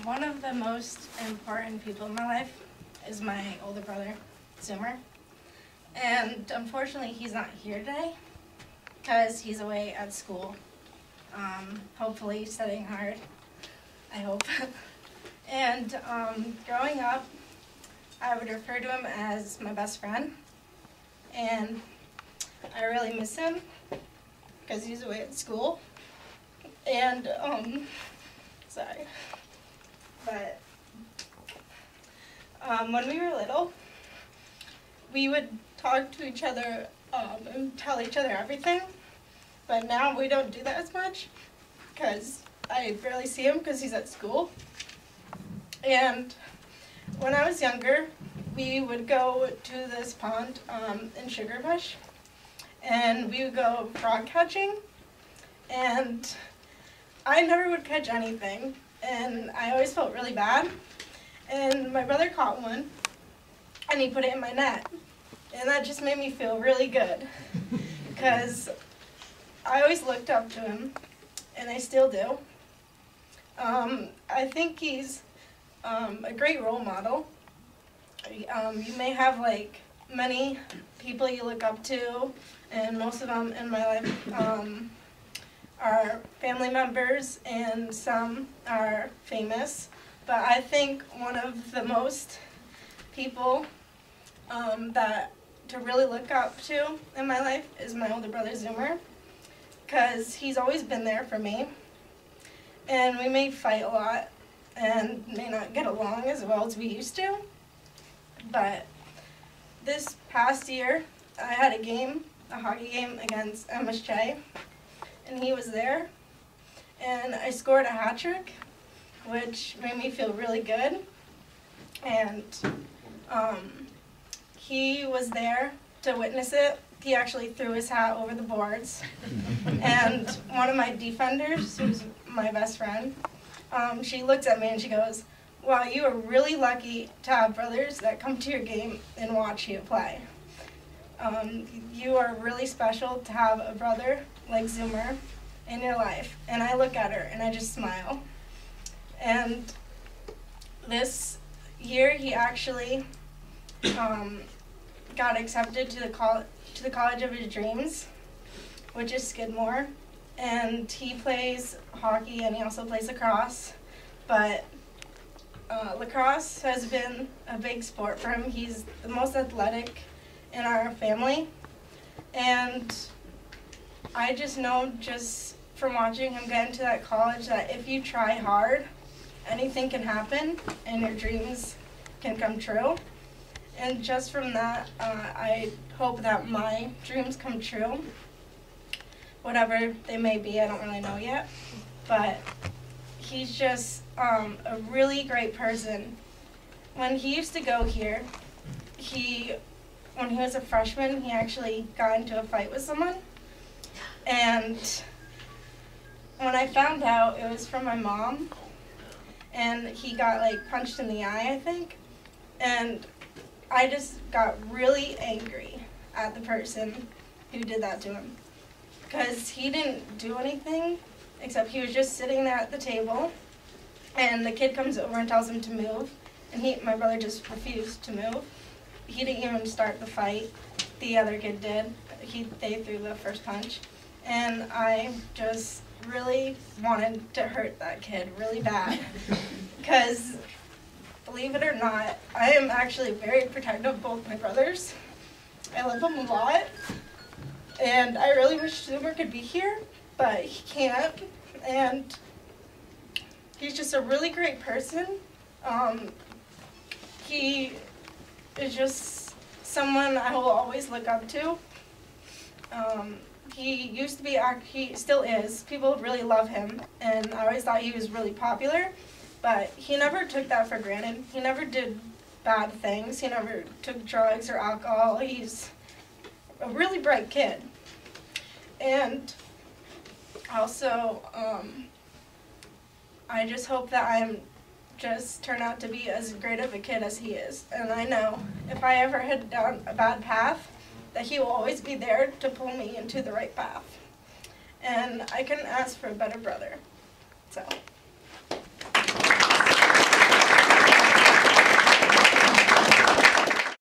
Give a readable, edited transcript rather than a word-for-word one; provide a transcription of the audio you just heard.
One of the most important people in my life is my older brother, Zommer. And unfortunately, he's not here today because he's away at school. Hopefully studying hard, I hope. And growing up, I would refer to him as my best friend. And I really miss him because he's away at school. And, sorry. But when we were little, we would talk to each other and tell each other everything. But now we don't do that as much because I barely see him because he's at school. And when I was younger, we would go to this pond in Sugarbush, and we would go frog catching, and I never would catch anything, and I always felt really bad. And my brother caught one, and he put it in my net, and that just made me feel really good, because I always looked up to him, and I still do. I think he's a great role model. You may have like many people you look up to, and most of them in my life are family members, and some are famous. But I think one of the most people that to really look up to in my life is my older brother Zommer, because he's always been there for me. And we may fight a lot and may not get along as well as we used to. But this past year, I had a hockey game against MSJ, and he was there, and I scored a hat trick, which made me feel really good. And he was there to witness it. He actually threw his hat over the boards, and one of my defenders, who's my best friend, she looks at me and she goes, "Wow, you are really lucky to have brothers that come to your game and watch you play. You are really special to have a brother like Zommer in your life." And I look at her and I just smile. And this year he actually got accepted to the college of his dreams, which is Skidmore. And he plays hockey and he also plays lacrosse. But lacrosse has been a big sport for him. He's the most athletic in our family. And I just know, just from watching him get into that college, that if you try hard, anything can happen and your dreams can come true. And just from that, I hope that my dreams come true. Whatever they may be, I don't really know yet. But he's just a really great person. When he used to go here, when he was a freshman, he actually got into a fight with someone. And when I found out, it was from my mom. And he got like punched in the eye, I think. And I just got really angry at the person who did that to him. Because he didn't do anything, except he was just sitting there at the table, and the kid comes over and tells him to move, and my brother just refused to move. He didn't even start the fight. The other kid did. They threw the first punch, and I just really wanted to hurt that kid really bad, because believe it or not, I am actually very protective of both my brothers. I love them a lot. And I really wish Zommer could be here, but he can't. And he's just a really great person. He is just someone I will always look up to. He used to be, he still is. People really love him, and I always thought he was really popular, but he never took that for granted. He never did bad things. He never took drugs or alcohol. He's a really bright kid. And also, I just hope that I'm just turn out to be as great of a kid as he is. And I know if I ever head down a bad path, that he will always be there to pull me into the right path. And I couldn't ask for a better brother. So.